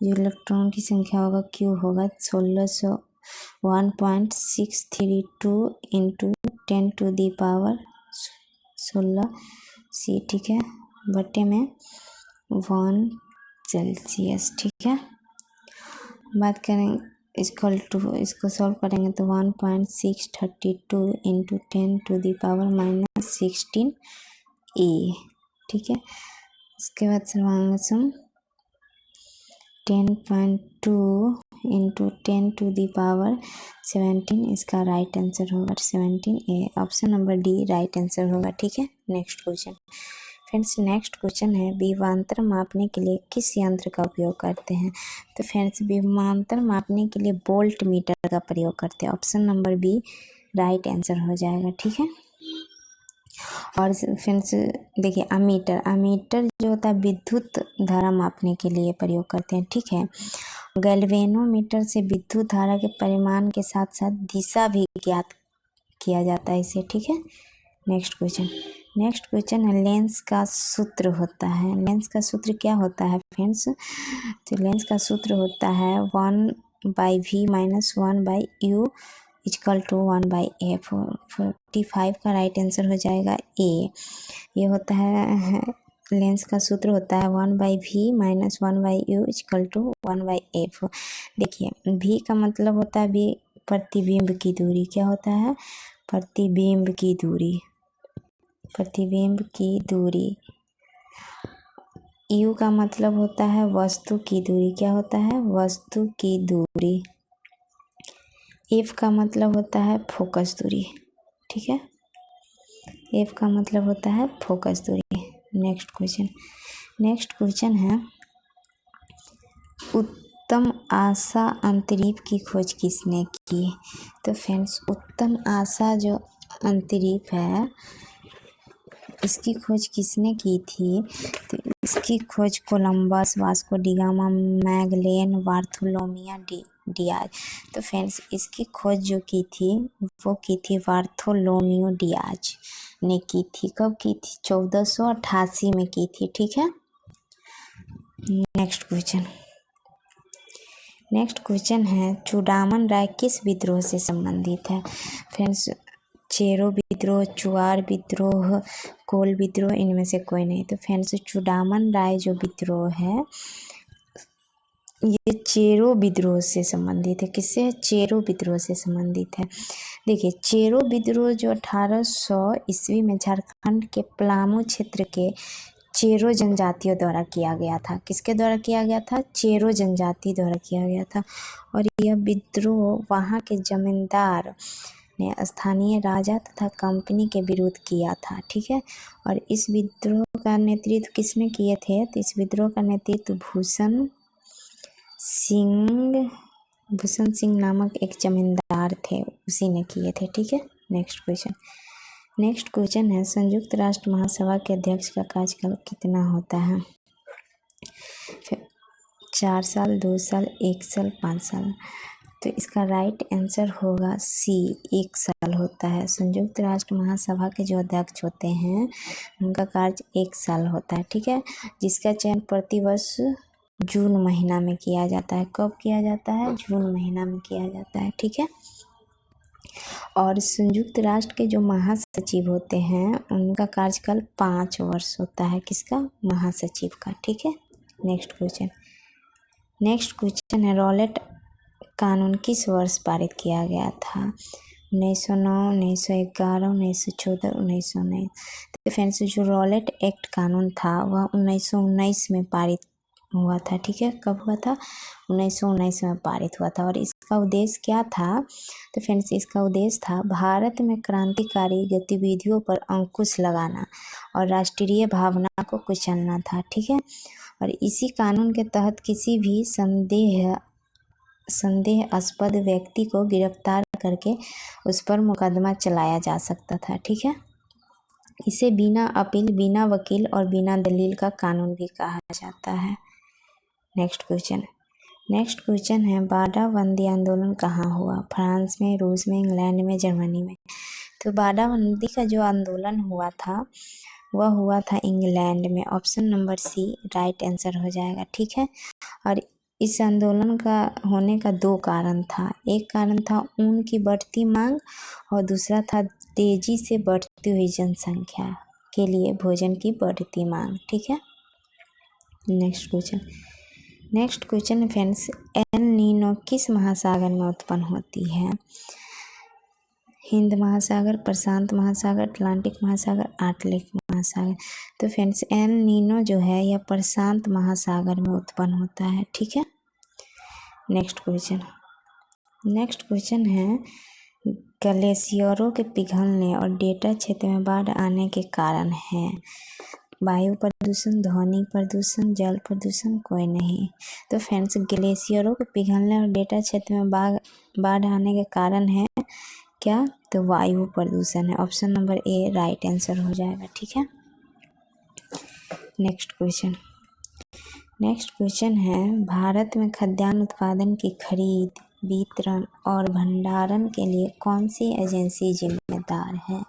जो इलेक्ट्रॉन की संख्या होगा Q होगा 1.632 इंटू 10⁻16C। ठीक है। बटे में 1 सेल्सियस। ठीक है। बात करें इसको सॉल्व करेंगे तो 1.632 इंटू 10⁻16A। ठीक है। इसके बाद सर्वांग 10.2 इंटू 10⁻17। इसका राइट आंसर होगा 17A। Option number D right answer होगा। ठीक है। नेक्स्ट क्वेश्चन है विभवांतर मापने के लिए किस यंत्र का उपयोग करते हैं? तो फ्रेंड्स विभवांतर मापने के लिए वोल्ट मीटर का प्रयोग करते हैं। Option number B right answer हो जाएगा। ठीक है। और फ्रेंड्स देखिए अमीटर जो होता है विद्युत धारा मापने के लिए प्रयोग करते हैं। ठीक है। गैल्वेनोमीटर से विद्युत धारा के परिमाण के साथ साथ दिशा भी ज्ञात किया जाता है इसे। ठीक है। नेक्स्ट क्वेश्चन है लेंस का सूत्र होता है। लेंस का सूत्र क्या होता है फ्रेंड्स? तो लेंस का सूत्र होता है 1/v - 1/u = 1/f। 45 का राइट आंसर हो जाएगा ए। ये होता है लेंस का सूत्र होता है 1/v - 1/u = 1/f। देखिए v का मतलब होता है v प्रतिबिंब की दूरी। क्या होता है? प्रतिबिंब की दूरी। u का मतलब होता है वस्तु की दूरी। क्या होता है? वस्तु की दूरी। f का मतलब होता है फोकस दूरी। ठीक है। f का मतलब होता है फोकस दूरी। नेक्स्ट नेक्स्ट क्वेश्चन है, उत्तम आशा अंतरीप की खोज किसने की? तो फ्रेंड्स उत्तम आशा जो अंतरीप है इसकी खोज किसने की थी? तो इसकी खोज Columbus, Vasco D gamma, Magellan, Bartolomeu Diaz. तो फ्रेंड्स इसकी खोज जो की थी वो की थी बार्थोलोमियो डियाज ने की थी। कब की थी? 1488 में की थी। ठीक है। नेक्स्ट क्वेश्चन है, चूड़ामन राय किस विद्रोह से संबंधित है? फ्रेंड्स चेरो विद्रोह, चुआर विद्रोह, कोल विद्रोह, इनमें से कोई नहीं। तो फ्रेंड्स चूड़ामन राय जो विद्रोह है ये चेरो विद्रोह से संबंधित है। किससे? चेरो विद्रोह से संबंधित है। देखिए चेरो विद्रोह जो 1800 ईस्वी में झारखंड के पलामू क्षेत्र के चेरो जनजातियों द्वारा किया गया था। किसके द्वारा किया गया था? चेरो जनजाति द्वारा किया गया था। और यह विद्रोह वहाँ के जमींदार ने स्थानीय राजा तथा कंपनी के विरुद्ध किया था। ठीक है। और इस विद्रोह का नेतृत्व किसने किए थे? तो इस विद्रोह का नेतृत्व भूषण सिंह नामक एक जमींदार थे, उसी ने किए थे। ठीक है। नेक्स्ट क्वेश्चन है, संयुक्त राष्ट्र महासभा के अध्यक्ष का कार्यकाल कितना होता है? 4 साल, 2 साल, 1 साल, 5 साल। तो इसका राइट आंसर होगा सी, 1 साल होता है। संयुक्त राष्ट्र महासभा के जो अध्यक्ष होते हैं उनका कार्य 1 साल होता है। ठीक है। जिसका चयन प्रतिवर्ष जून महीना में किया जाता है। कब किया जाता है? जून महीना में किया जाता है। ठीक है। और संयुक्त राष्ट्र के जो महासचिव होते हैं उनका कार्यकाल 5 वर्ष होता है। किसका? महासचिव का। ठीक है। नेक्स्ट क्वेश्चन है, रॉलेट कानून किस वर्ष पारित किया गया था? 1909, 1911, 1914, 1919। तो फ्रेंड्स जो रॉलेट एक्ट कानून था वह 1919 में पारित हुआ था। ठीक है। कब हुआ था? 1919 में पारित हुआ था। और इसका उद्देश्य क्या था? तो फ्रेंड्स इसका उद्देश्य था भारत में क्रांतिकारी गतिविधियों पर अंकुश लगाना और राष्ट्रीय भावना को कुचलना था। ठीक है। और इसी कानून के तहत किसी भी संदेहास्पद व्यक्ति को गिरफ्तार करके उस पर मुकदमा चलाया जा सकता था। ठीक है। इसे बिना अपील, बिना वकील और बिना दलील का कानून भी कहा जाता है। नेक्स्ट क्वेश्चन है, बाड़ाबंदी आंदोलन कहाँ हुआ? फ्रांस में, रूस में, इंग्लैंड में, जर्मनी में। तो बाड़ाबंदी का जो आंदोलन हुआ था वह हुआ था इंग्लैंड में। ऑप्शन नंबर सी राइट आंसर हो जाएगा। ठीक है। और इस आंदोलन का होने का 2 कारण था। एक कारण था ऊन की बढ़ती मांग और दूसरा था तेजी से बढ़ती हुई जनसंख्या के लिए भोजन की बढ़ती मांग। ठीक है। Next question friends, El Nino किस महासागर में उत्पन्न होती है? हिंद महासागर, प्रशांत महासागर, अटलांटिक महासागर, आर्कटिक महासागर। तो फ्रेंड्स एल नीनो जो है यह प्रशांत महासागर में उत्पन्न होता है। ठीक है। नेक्स्ट क्वेश्चन है, ग्लेशियरों के पिघलने और डेल्टा क्षेत्र में बाढ़ आने के कारण है? वायु प्रदूषण, ध्वनि प्रदूषण, जल प्रदूषण, कोई नहीं। तो फ्रेंड्स ग्लेशियरों के पिघलने और डेल्टा क्षेत्र में बाढ़ आने के कारण है क्या? तो वायु प्रदूषण है। Option number A right answer हो जाएगा। ठीक है। नेक्स्ट क्वेश्चन है, भारत में खाद्यान्न उत्पादन की खरीद, वितरण और भंडारण के लिए कौन सी एजेंसी जिम्मेदार है?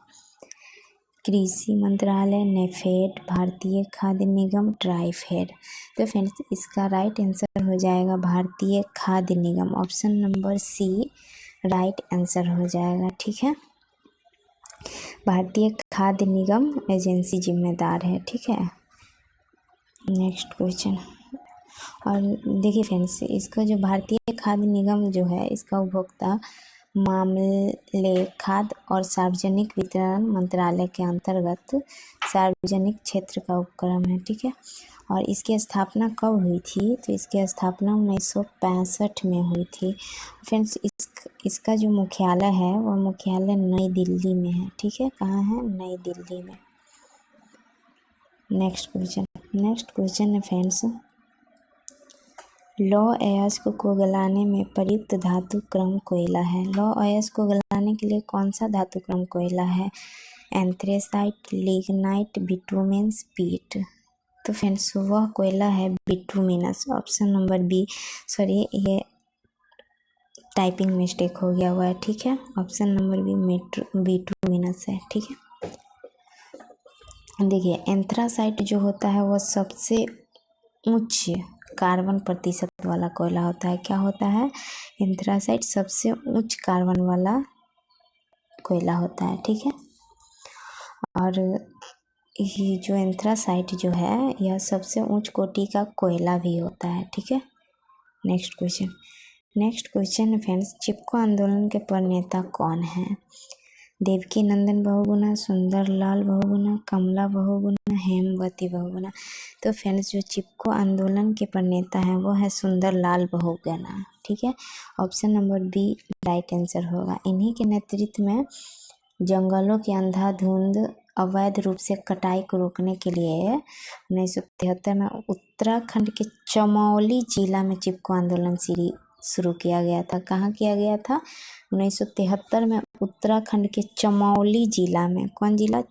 कृषि मंत्रालय, नेफेड, भारतीय खाद्य निगम, ट्राइफेड। तो फ्रेंड्स इसका राइट आंसर हो जाएगा भारतीय खाद्य निगम। ऑप्शन नंबर सी राइट आंसर हो जाएगा। ठीक है। भारतीय खाद्य निगम एजेंसी जिम्मेदार है। ठीक है। नेक्स्ट क्वेश्चन, और देखिए फ्रेंड्स इसका जो भारतीय खाद्य निगम जो है इसका उपभोक्ता मामले, खाद्य और सार्वजनिक वितरण मंत्रालय के अंतर्गत सार्वजनिक क्षेत्र का उपक्रम है। ठीक है। और इसकी स्थापना कब हुई थी? तो इसकी स्थापना 1965 में हुई थी। फ्रेंड्स इसका जो मुख्यालय है वह मुख्यालय नई दिल्ली में है। ठीक है। कहाँ है? नई दिल्ली में। नेक्स्ट नेक्स्ट क्वेश्चन है फ्रेंड्स, लौह अयस्क को गलाने में प्रयुक्त धातु क्रम कोयला है। लौह अयस्क को गलाने के लिए कौन सा धातु क्रम कोयला है? एंथ्रेसाइट, लिग्नाइट, बिटुमेनस, पीट। तो फ्रेंड्स वह कोयला है bituminous, option number B. Sorry, ये टाइपिंग मिस्टेक हो गया हुआ है, ठीक है। ऑप्शन नंबर बी बिटुमिनस है, ठीक है। देखिए एंथ्रासाइट जो होता है वह सबसे उच्च कार्बन प्रतिशत वाला कोयला होता है। क्या होता है? एंथ्रासाइट सबसे उच्च कार्बन वाला कोयला होता है, ठीक है। और ये जो एंथ्रासाइट जो है यह सबसे उच्च कोटि का कोयला भी होता है, ठीक है। नेक्स्ट क्वेश्चन है फ्रेंड्स, चिपको आंदोलन के प्रणेता कौन है? देवकी नंदन बहुगुणा, सुंदरलाल बहुगुणा, कमला बहुगुणा, हेमवती बहुगुणा। तो फ्रेंड्स जो चिपको आंदोलन के प्रणेता है वो है सुंदरलाल बहुगुणा, ठीक है। Option number B right answer होगा। इन्हीं के नेतृत्व में जंगलों की अंधाधुंध अवैध रूप से कटाई को रोकने के लिए 1973 में उत्तराखंड के चमौली जिला में चिपको आंदोलन शुरू किया गया था। कहाँ किया गया था? 1973 में उत्तराखंड के चमौली जिला में। कौन जिला?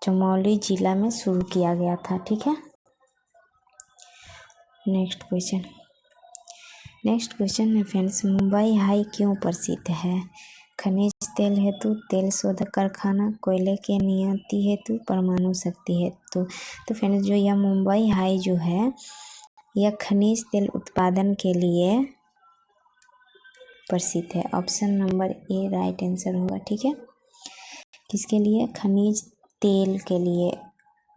चमौली जिला में शुरू किया गया था, ठीक है। नेक्स्ट क्वेश्चन है फ्रेंड्स, मुंबई हाई क्यों प्रसिद्ध है? खनिज तेल हेतु, तेल शोधक कारखाना, कोयले के नियति हेतु, परमाणु शक्ति हेतु। तो फ्रेंड्स जो यह मुंबई हाई जो है यह खनिज तेल उत्पादन के लिए प्रसिद्ध है। Option number A right answer होगा, ठीक है। किसके लिए? खनिज तेल के लिए,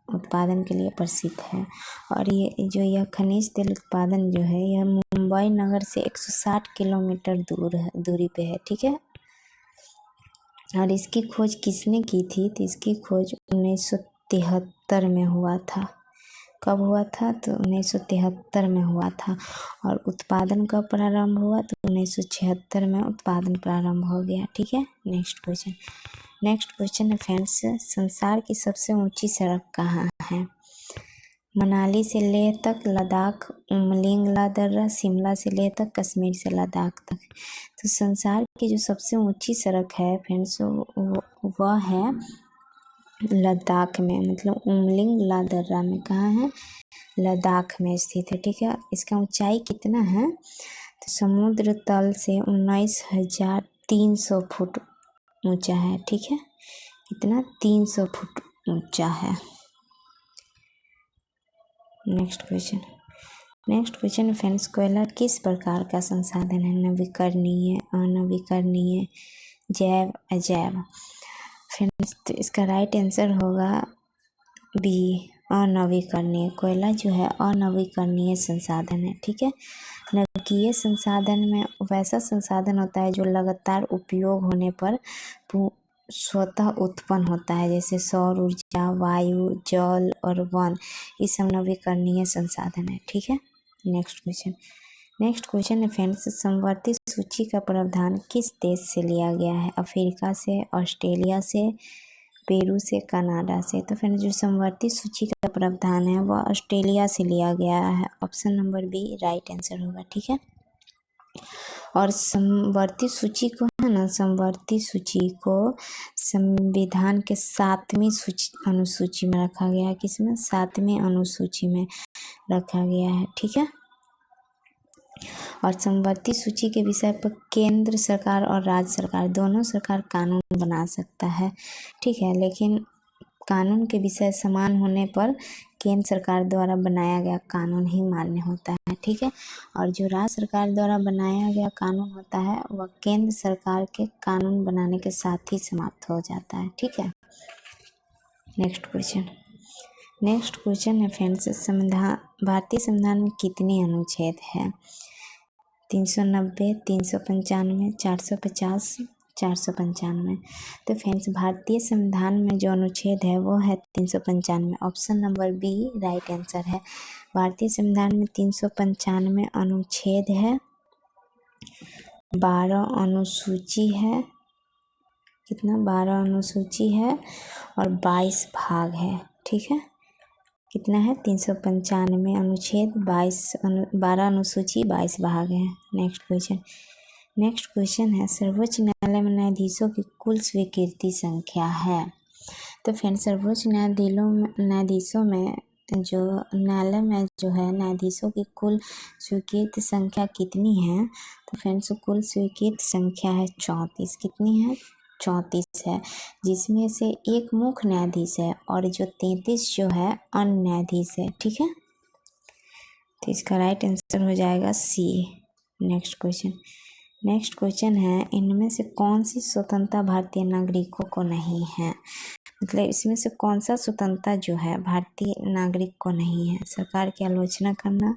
उत्पादन के लिए प्रसिद्ध है। और यह खनिज तेल उत्पादन जो है यह मुंबई नगर से 160 किलोमीटर दूरी पे है, ठीक है। और इसकी खोज किसने की थी? तो इसकी खोज 1973 में हुआ था। कब हुआ था? तो 1973 में हुआ था। और उत्पादन कब प्रारंभ हुआ? तो 1976 में उत्पादन प्रारंभ हो गया, ठीक है। नेक्स्ट क्वेश्चन है फ्रेंड्स, संसार की सबसे ऊंची सड़क कहाँ है? मनाली से लेह तक, लद्दाख, उमलिंग ला दर्रा, शिमला से लेह तक, कश्मीर से लद्दाख तक। तो संसार की जो सबसे ऊंची सड़क है फ्रेंड्स वह है लद्दाख में, मतलब उमलिंग ला दर्रा में। कहाँ है? लद्दाख में स्थित है, ठीक है। इसका ऊंचाई कितना है? तो समुद्र तल से 19,300 फुट ऊंचा है, ठीक है। कितना? 300 फुट ऊंचा है। नेक्स्ट क्वेश्चन फ्रेंड्स, कोयला किस प्रकार का संसाधन है? नवीकरणीय, अनवीकरणीय, जैव, अजैव। फ्रेंड्स तो इसका राइट आंसर होगा बी अनवीकरणीय। कोयला जो है अनवीकरणीय संसाधन है, ठीक है। नवीकरणीय संसाधन में वैसा संसाधन होता है जो लगातार उपयोग होने पर स्वतः उत्पन्न होता है, जैसे सौर ऊर्जा, वायु, जल और वन, ये सब नवीकरणीय संसाधन है, ठीक है। नेक्स्ट क्वेश्चन है फ्रेंड्स, समवर्ती सूची का प्रावधान किस देश से लिया गया है? अफ्रीका से, ऑस्ट्रेलिया से, पेरू से, कनाडा से। तो फ्रेंड्स जो समवर्ती सूची का प्रावधान है वह ऑस्ट्रेलिया से लिया गया है। Option number B right answer होगा, ठीक है। और समवर्ती सूची को है ना, समवर्ती सूची को संविधान के 7वीं अनुसूची में रखा गया है। किसमें? 7वीं अनुसूची में रखा गया है, ठीक है। और समवर्ती सूची के विषय पर केंद्र सरकार और राज्य सरकार दोनों सरकार कानून बना सकता है, ठीक है। लेकिन कानून के विषय समान होने पर केंद्र सरकार द्वारा बनाया गया कानून ही मान्य होता है, ठीक है। और जो राज्य सरकार द्वारा बनाया गया कानून होता है वह केंद्र सरकार के कानून बनाने के साथ ही समाप्त हो जाता है, ठीक है। नेक्स्ट क्वेश्चन है फ्रेंड्स, भारतीय संविधान में कितने अनुच्छेद है? 390, 395, 450, 495। तो फ्रेंड्स भारतीय संविधान में जो अनुच्छेद है वो है 395। Option number B right answer है। भारतीय संविधान में 395 अनुच्छेद है, 12 अनुसूची है। कितना? 12 अनुसूची है और 22 भाग है, ठीक है, कितना है 395, अनुच्छेद 12 अनुसूची 22 भाग है। नेक्स्ट क्वेश्चन है सर्वोच्च न्यायालय में न्यायाधीशों की कुल स्वीकृति संख्या है। तो फ्रेंड्स सर्वोच्च न्यायाधीशों में जो न्यायालय में जो है न्यायाधीशों की कुल स्वीकृत संख्या कितनी है? तो फ्रेंड्स कुल स्वीकृत संख्या है 34। कितनी है? 34 है, जिसमें से एक मुख्य न्यायाधीश है और जो 33 जो है अन्य न्यायाधीश है। ठीक है, तो इसका राइट आंसर हो जाएगा सी। नेक्स्ट क्वेश्चन है इनमें से कौन सी स्वतंत्रता भारतीय नागरिकों को नहीं है? मतलब इसमें से कौन सा स्वतंत्रता जो है भारतीय नागरिक को नहीं है? सरकार की आलोचना करना,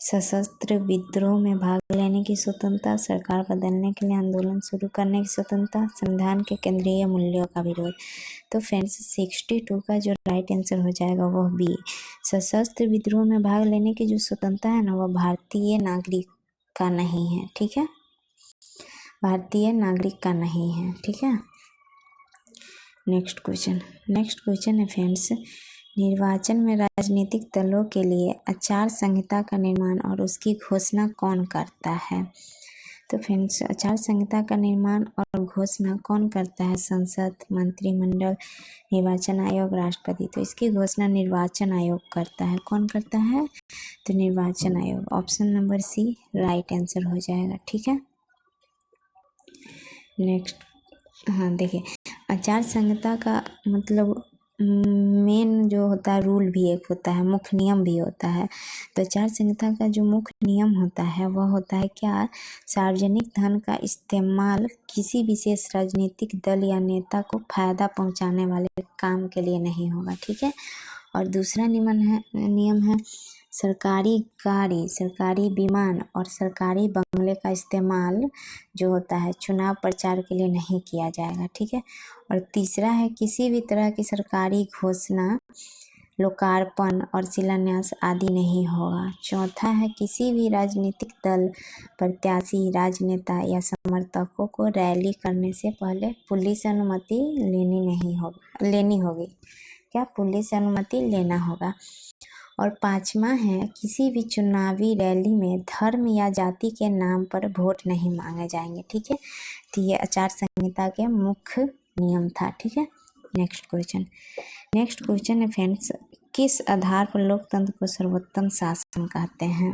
सशस्त्र विद्रोह में भाग लेने की स्वतंत्रता, सरकार बदलने के लिए आंदोलन शुरू करने की स्वतंत्रता, संविधान के केंद्रीय मूल्यों का विरोध। तो फ्रेंड्स 62 का जो राइट आंसर हो जाएगा वह बी। सशस्त्र विद्रोह में भाग लेने की जो स्वतंत्रता है ना वह भारतीय नागरिक का नहीं है। ठीक है, भारतीय नागरिक का नहीं है। ठीक है, नेक्स्ट क्वेश्चन है फ्रेंड्स निर्वाचन में राजनीतिक दलों के लिए आचार संहिता का निर्माण और उसकी घोषणा कौन करता है? तो फ्रेंड्स आचार संहिता का निर्माण और घोषणा कौन करता है? संसद, मंत्रिमंडल, निर्वाचन आयोग, राष्ट्रपति। तो इसकी घोषणा निर्वाचन आयोग करता है। कौन करता है? तो निर्वाचन आयोग। ऑप्शन नंबर सी राइट आंसर हो जाएगा। ठीक है, नेक्स्ट हाँ देखिए आचार संहिता का मतलब मेन जो होता है रूल भी एक होता है, मुख्य नियम भी होता है। तो आचार संहिता का जो मुख्य नियम होता है वह होता है क्या? सार्वजनिक धन का इस्तेमाल किसी विशेष राजनीतिक दल या नेता को फायदा पहुंचाने वाले काम के लिए नहीं होगा। ठीक है, और दूसरा नियम है सरकारी गाड़ी, सरकारी विमान और सरकारी बंगले का इस्तेमाल जो होता है चुनाव प्रचार के लिए नहीं किया जाएगा। ठीक है, और तीसरा है किसी भी तरह की सरकारी घोषणा, लोकार्पण और शिलान्यास आदि नहीं होगा। चौथा है किसी भी राजनीतिक दल, प्रत्याशी, राजनेता या समर्थकों को रैली करने से पहले पुलिस अनुमति लेनी होगी। क्या? पुलिस अनुमति लेना होगा। और पांचवा है किसी भी चुनावी रैली में धर्म या जाति के नाम पर वोट नहीं मांगे जाएंगे। ठीक है, तो ये आचार संहिता के मुख्य नियम था। ठीक है, नेक्स्ट क्वेश्चन है फ्रेंड्स किस आधार पर लोकतंत्र को सर्वोत्तम शासन कहते हैं?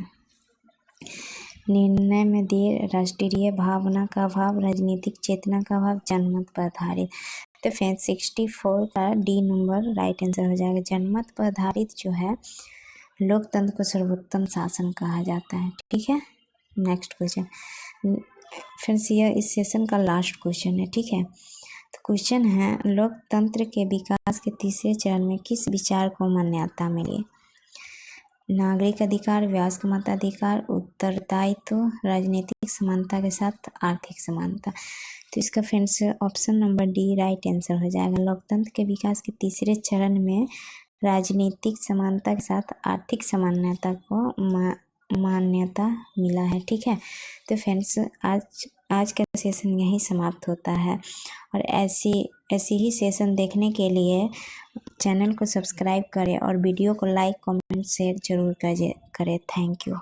निर्णय में देर, राष्ट्रीय भावना का अभाव, राजनीतिक चेतना का अभाव, जनमत पर आधारित। तो फ्रेंड्स 64 का डी नंबर राइट आंसर हो जाएगा। जनमत पर आधारित जो है लोकतंत्र को सर्वोत्तम शासन कहा जाता है। ठीक है, नेक्स्ट क्वेश्चन फ्रेंड्स यह इस सेशन का लास्ट क्वेश्चन है। ठीक है, तो क्वेश्चन है लोकतंत्र के विकास के तीसरे चरण में किस विचार को मान्यता मिली? नागरिक अधिकार, वयस्क मताधिकार, उत्तरदायित्व, राजनीतिक समानता के साथ आर्थिक समानता। तो इसका friends option number D right answer हो जाएगा। लोकतंत्र के विकास के तीसरे चरण में राजनीतिक समानता के साथ आर्थिक समानता को मान्यता मिला है। ठीक है, तो फ्रेंड्स आज का सेशन यहीं समाप्त होता है और ऐसी ही सेशन देखने के लिए चैनल को सब्सक्राइब करें और वीडियो को लाइक, कमेंट, शेयर जरूर करें। Thank you.